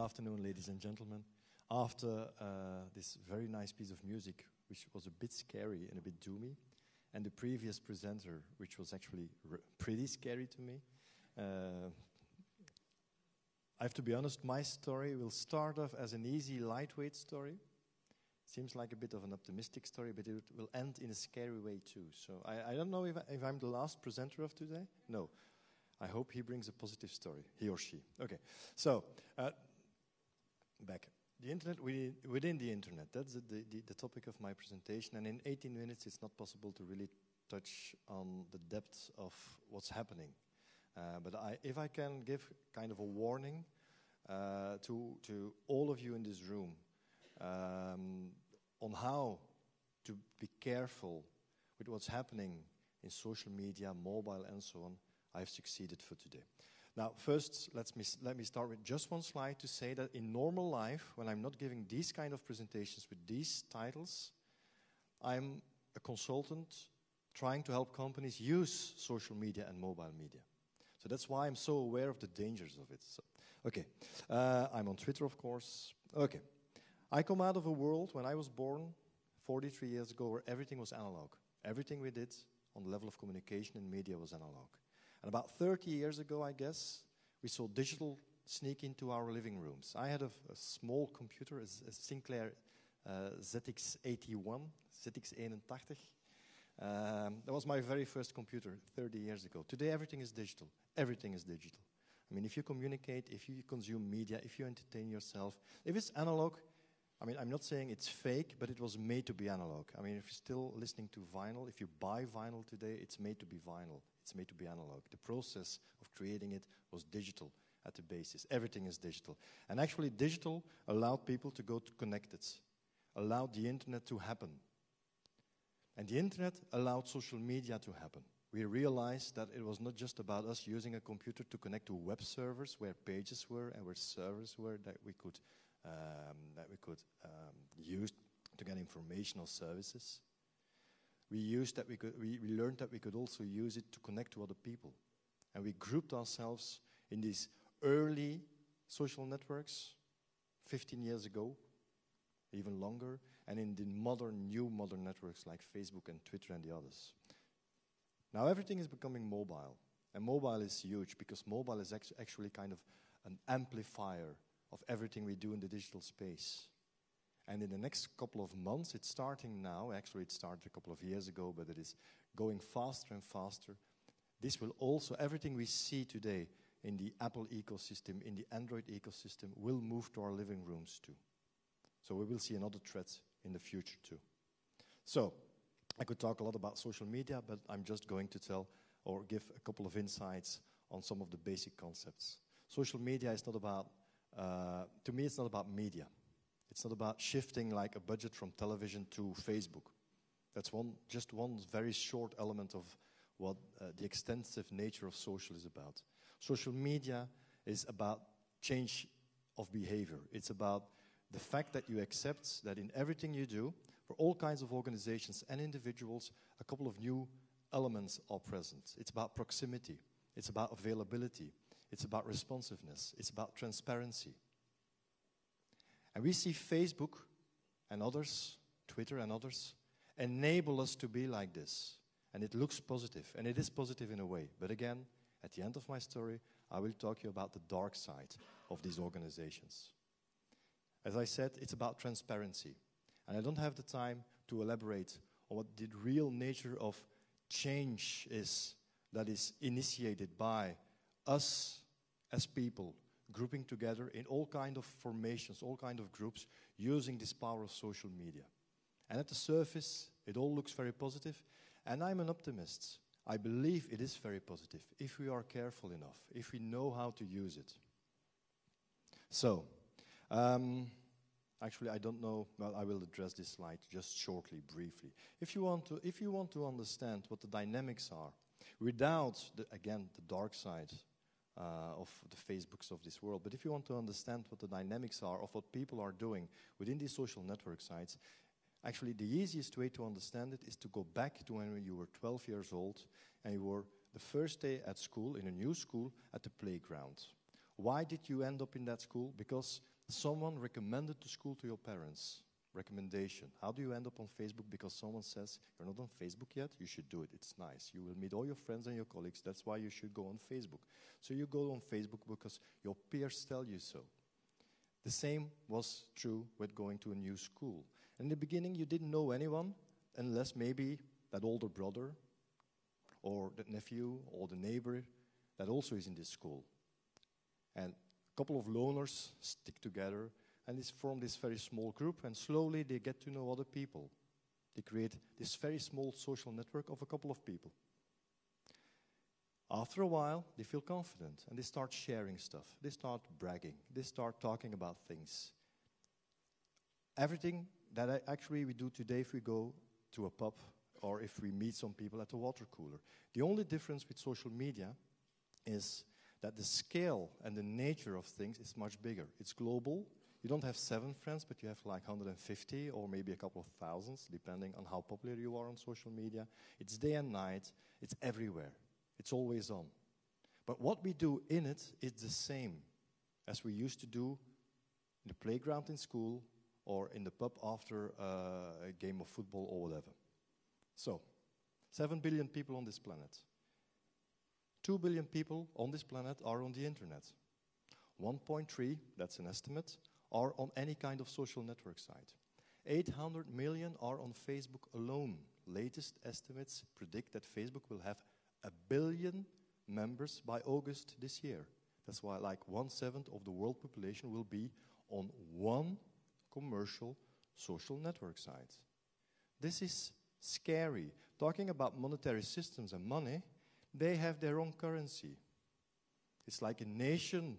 afternoon, ladies and gentlemen. After this very nice piece of music, which was a bit scary and a bit doomy, and the previous presenter, which was actually pretty scary to me, I have to be honest, my story will start off as an easy, lightweight story. Seems like a bit of an optimistic story, but it will end in a scary way too. So I don't know if I'm the last presenter of today. No. I hope he brings a positive story, he or she. Okay, so back. The internet, within the internet, that's the topic of my presentation. And in 18 minutes, it's not possible to really touch on the depth of what's happening. But if I can give kind of a warning to all of you in this room on how to be careful with what's happening in social media, mobile, and so on, I've succeeded for today. Now, first, let me start with just one slide to say that in normal life, when I'm not giving these kind of presentations with these titles, I'm a consultant trying to help companies use social media and mobile media. So that's why I'm so aware of the dangers of it. So, okay, I'm on Twitter, of course. Okay, I come out of a world when I was born 43 years ago where everything was analog. Everything we did on the level of communication and media was analog. And about 30 years ago, I guess, we saw digital sneak into our living rooms. I had a small computer, a Sinclair ZX81, ZX81. That was my very first computer 30 years ago. Today, everything is digital. Everything is digital. I mean, if you communicate, if you consume media, if you entertain yourself, if it's analog, I mean, I'm not saying it's fake, but it was made to be analog. I mean, if you're still listening to vinyl, if you buy vinyl today, it's made to be vinyl. It's made to be analog. The process of creating it was digital at the basis. Everything is digital. And actually, digital allowed people to go to connected, allowed the internet to happen. And the internet allowed social media to happen. We realized that it was not just about us using a computer to connect to web servers where pages were and where servers were that we could use to get information or services. We learned that we could also use it to connect to other people. And we grouped ourselves in these early social networks 15 years ago, even longer, and in the new modern networks like Facebook and Twitter and the others. Now everything is becoming mobile. And mobile is huge because mobile is actually kind of an amplifier of everything we do in the digital space. And in the next couple of months, it's starting now. Actually, it started a couple of years ago, but it is going faster and faster. This will also, everything we see today in the Apple ecosystem, in the Android ecosystem, will move to our living rooms too. So we will see another threat in the future too. So I could talk a lot about social media, but I'm just going to tell or give a couple of insights on some of the basic concepts. Social media is not about, to me, it's not about media. It's not about shifting like a budget from television to Facebook. That's just one very short element of what the extensive nature of social is about. Social media is about change of behavior. It's about the fact that you accept that in everything you do, for all kinds of organizations and individuals, a couple of new elements are present. It's about proximity. It's about availability. It's about responsiveness. It's about transparency. And we see Facebook and others, Twitter and others, enable us to be like this. And it looks positive, and it is positive in a way. But again, at the end of my story, I will talk to you about the dark side of these organizations. As I said, it's about transparency. And I don't have the time to elaborate on what the real nature of change is that is initiated by us as people, grouping together in all kind of formations, all kind of groups, using this power of social media. And at the surface, it all looks very positive. And I'm an optimist. I believe it is very positive if we are careful enough, if we know how to use it. So, actually, I don't know. Well, I will address this slide just shortly, briefly. If you want to understand what the dynamics are, without the dark side of the Facebooks of this world, but if you want to understand what the dynamics are of what people are doing within these social network sites, actually the easiest way to understand it is to go back to when you were 12 years old and you were the first day at school, in a new school, at the playground. Why did you end up in that school? Because Someone recommended the school to your parents. Recommendation. How do you end up on Facebook? Because someone says, you're not on Facebook yet, you should do it. It's nice. You will meet all your friends and your colleagues. That's why you should go on Facebook. So you go on Facebook because your peers tell you so. The same was true with going to a new school. In the beginning, you didn't know anyone, unless maybe that older brother or that nephew or the neighbor that also is in this school. And a couple of loners stick together and they form this very small group, and slowly they get to know other people. They create this very small social network of a couple of people. After a while, they feel confident and they start sharing stuff. They start bragging. They start talking about things. Everything that actually we do today if we go to a pub or if we meet some people at a water cooler. The only difference with social media is that the scale and the nature of things is much bigger. It's global. You don't have 7 friends, but you have like 150 or maybe a couple of thousands, depending on how popular you are on social media. It's day and night. It's everywhere. It's always on. But what we do in it is the same as we used to do in the playground in school or in the pub after a game of football or whatever. So, 7 billion people on this planet. 2 billion people on this planet are on the internet. 1.3, that's an estimate, are on any kind of social network site. 800 million are on Facebook alone. Latest estimates predict that Facebook will have 1 billion members by August this year. That's why like 1/7 of the world population will be on one commercial social network site. This is scary. Talking about monetary systems and money, they have their own currency. It's like a nation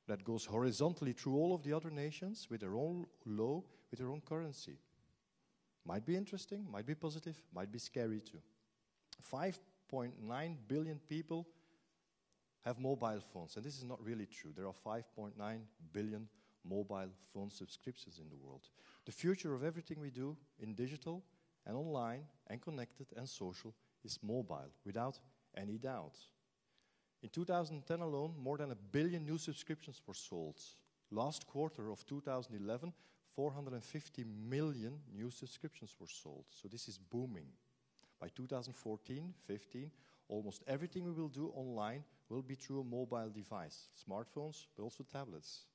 that goes horizontally through all of the other nations with their own law, with their own currency. Might be interesting, might be positive, might be scary too. 5.9 billion people have mobile phones, and this is not really true. There are 5.9 billion mobile phone subscriptions in the world. The future of everything we do in digital and online and connected and social is mobile, without any doubt. In 2010 alone, more than 1 billion new subscriptions were sold. Last quarter of 2011, 450 million new subscriptions were sold. So this is booming. By 2014, 15, almost everything we will do online will be through a mobile device. Smartphones, but also tablets.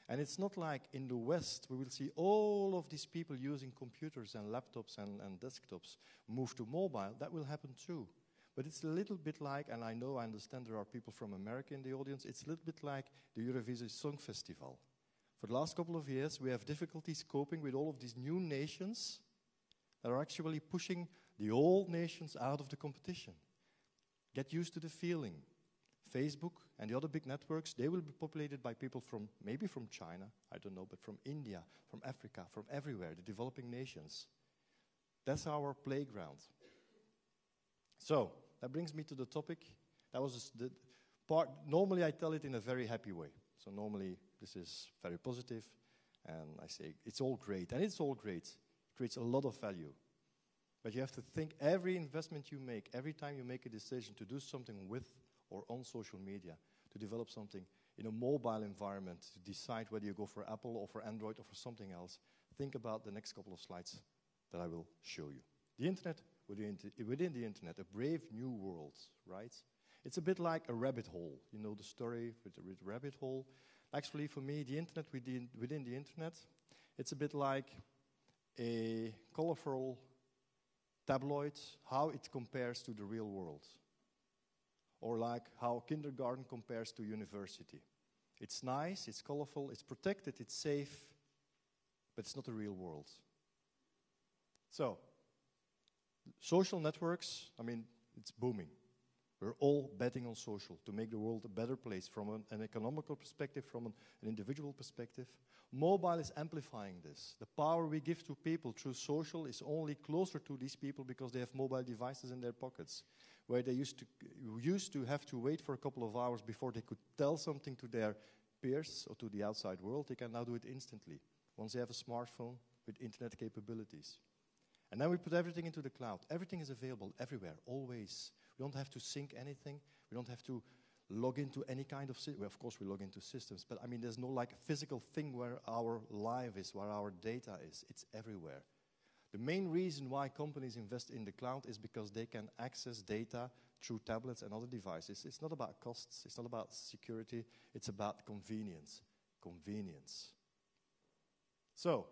And it's not like in the West we will see all of these people using computers and laptops and desktops move to mobile. That will happen too. But it's a little bit like, and I understand there are people from America in the audience, it's a little bit like the Eurovision Song Festival. For the last couple of years, we have difficulties coping with all of these new nations that are actually pushing the old nations out of the competition. Get used to the feeling. Facebook and the other big networks, they will be populated by people from, maybe from China, I don't know, but from India, from Africa, from everywhere, the developing nations. That's our playground. So, that brings me to the topic. That was the part. Normally I tell it in a very happy way. So normally this is very positive, and I say it's all great. And it's all great. It creates a lot of value. But you have to think every investment you make, every time you make a decision to do something with or on social media, to develop something in a mobile environment, to decide whether you go for Apple or for Android or for something else, think about the next couple of slides that I will show you. The internet, within the internet, a brave new world, right? It's a bit like a rabbit hole. You know the story with the rabbit hole? Actually, for me, the internet within the internet, it's a bit like a colorful tabloid, how it compares to the real world. Or like how kindergarten compares to university. It's nice, it's colorful, it's protected, it's safe, but it's not the real world. So, social networks, I mean, it's booming. We're all betting on social to make the world a better place from an economical perspective, from an individual perspective. Mobile is amplifying this. The power we give to people through social is only closer to these people because they have mobile devices in their pockets, where they used to have to wait for a couple of hours before they could tell something to their peers or to the outside world. They can now do it instantly, once they have a smartphone with internet capabilities. And then we put everything into the cloud. Everything is available everywhere, always. We don't have to sync anything. We don't have to log into any kind of system. Well, of course, we log into systems, but I mean, there's no like physical thing where our life is, where our data is. It's everywhere. The main reason why companies invest in the cloud is because they can access data through tablets and other devices. It's not about costs. It's not about security. It's about convenience. Convenience. So,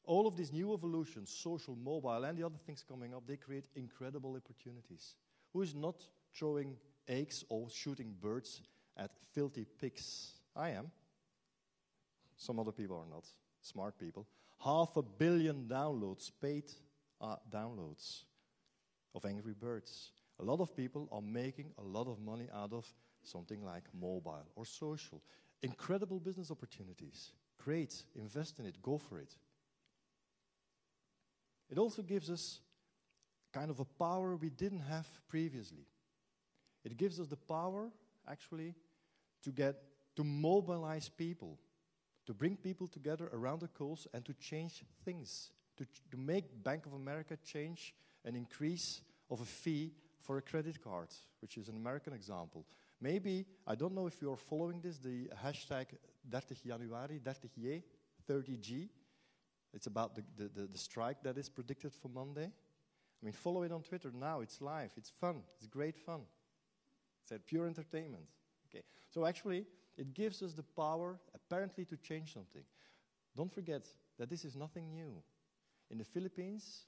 all of these new evolutions, social, mobile, and the other things coming up, they create incredible opportunities. Who is not throwing eggs or shooting birds at filthy pigs? I am. Some other people are not. Smart people. 500 million downloads, paid downloads of Angry Birds. A lot of people are making a lot of money out of something like mobile or social. Incredible business opportunities. Great. Invest in it. Go for it. It also gives us kind of a power we didn't have previously. It gives us the power, actually, to mobilize people, to bring people together around the cause and to change things, to make Bank of America change an increase of a fee for a credit card, which is an American example. Maybe, I don't know if you're following this, the hashtag 30 Januari, 30J, 30G. It's about the strike that is predicted for Monday. I mean, follow it on Twitter now. It's live. It's fun. It's great fun. It's pure entertainment. Okay. So actually, it gives us the power, apparently, to change something. Don't forget that this is nothing new. In the Philippines,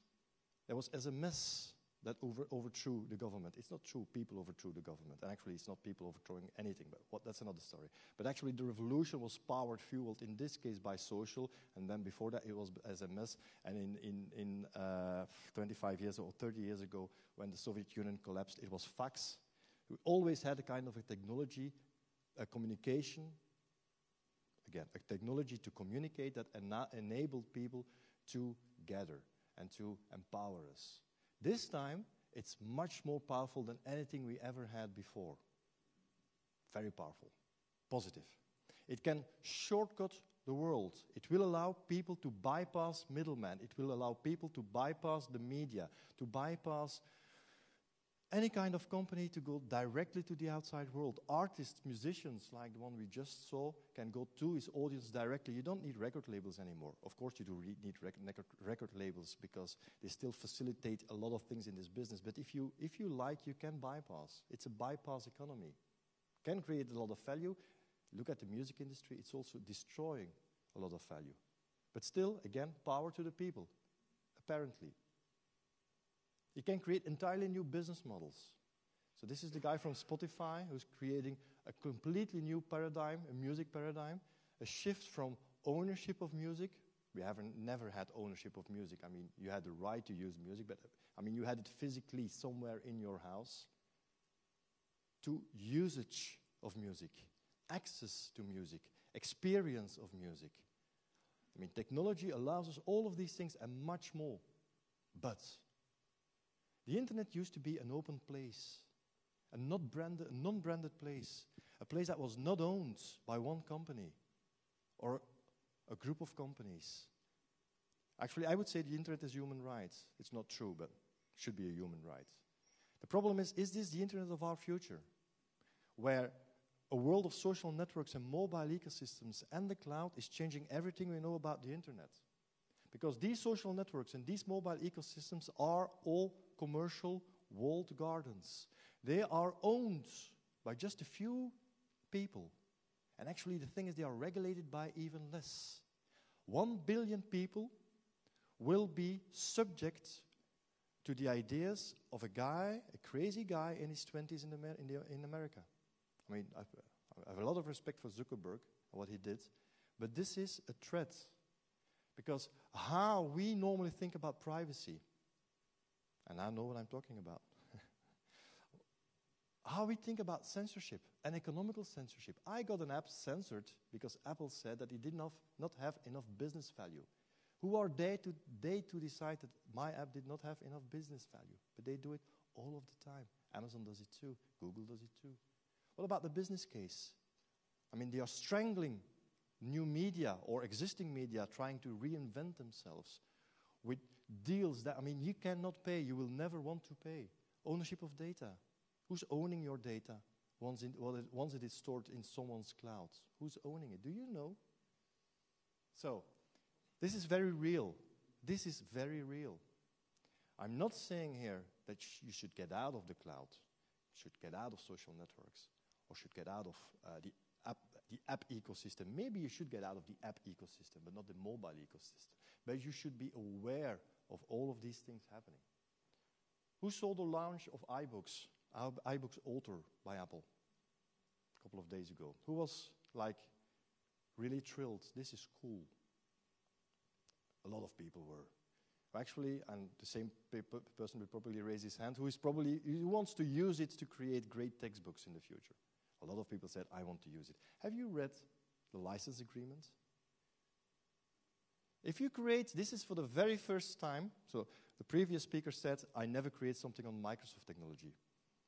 there was SMS that overthrew the government. It's not true people overthrew the government. And actually, it's not people overthrowing anything, but that's another story. But actually, the revolution was powered, fueled, in this case, by social, and then before that, it was SMS. And in 25 years or 30 years ago, when the Soviet Union collapsed, it was fax. We always had a kind of a technology, a communication, again, a technology to communicate that enabled people to gather and to empower us. This time, it's much more powerful than anything we ever had before. Very powerful. Positive. It can shortcut the world. It will allow people to bypass middlemen. It will allow people to bypass the media, to bypass any kind of company, to go directly to the outside world. Artists, musicians, like the one we just saw, can go to his audience directly. You don't need record labels anymore. Of course you do need record labels because they still facilitate a lot of things in this business. But if you like, you can bypass. It's a bypass economy. Can create a lot of value. Look at the music industry. It's also destroying a lot of value. But still, again, power to the people, apparently. You can create entirely new business models. So this is the guy from Spotify who's creating a completely new paradigm, a music paradigm, a shift from ownership of music. We never had ownership of music. I mean, you had the right to use music, but I mean, you had it physically somewhere in your house. To usage of music, access to music, experience of music. I mean, technology allows us all of these things and much more. But the internet used to be an open place, a non-branded place, a place that was not owned by one company or a group of companies. Actually, I would say the internet is human rights. It's not true, but it should be a human right. The problem is this the internet of our future, where a world of social networks and mobile ecosystems and the cloud is changing everything we know about the internet? Because these social networks and these mobile ecosystems are all commercial walled gardens. They are owned by just a few people. And actually, the thing is, they are regulated by even less. 1 billion people will be subject to the ideas of a guy, a crazy guy in his 20s in America. I mean, I have a lot of respect for Zuckerberg and what he did, but this is a threat. Because how we normally think about privacy, and I know what I'm talking about, how we think about censorship and economical censorship. I got an app censored because Apple said that it did not have enough business value. Who are they to decide that my app did not have enough business value? But they do it all of the time. Amazon does it too. Google does it too. What about the business case? I mean, they are strangling new media or existing media trying to reinvent themselves with deals that, I mean, you cannot pay. You will never want to pay. Ownership of data. Who's owning your data? once it is stored in someone's cloud? Who's owning it? Do you know? So, this is very real. This is very real. I'm not saying here that you should get out of the cloud, should get out of social networks, or should get out of the app ecosystem. Maybe you should get out of the app ecosystem, but not the mobile ecosystem. But you should be aware of all of these things happening. Who saw the launch of iBooks, iBooks Author by Apple, a couple of days ago? Who was like really thrilled? This is cool. A lot of people were. Actually, and the same person will probably raise his hand, who wants to use it to create great textbooks in the future. A lot of people said, I want to use it. Have you read the license agreement? If you create, this is for the very first time, so the previous speaker said, I never create something on Microsoft technology.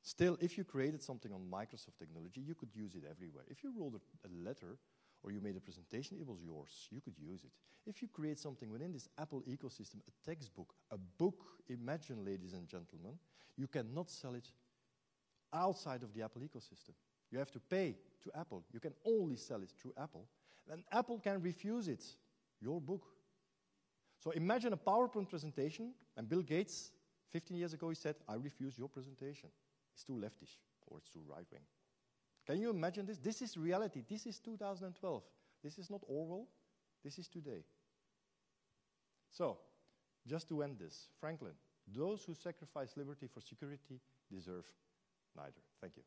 Still, if you created something on Microsoft technology, you could use it everywhere. If you wrote a letter or you made a presentation, it was yours. You could use it. If you create something within this Apple ecosystem, a textbook, a book, imagine, ladies and gentlemen, you cannot sell it outside of the Apple ecosystem. You have to pay to Apple. You can only sell it through Apple. And Apple can refuse it, your book. So imagine a PowerPoint presentation, and Bill Gates, 15 years ago, he said, I refuse your presentation. It's too leftish, or it's too right-wing. Can you imagine this? This is reality. This is 2012. This is not Orwell. This is today. So, just to end this, Franklin, those who sacrifice liberty for security deserve neither. Thank you.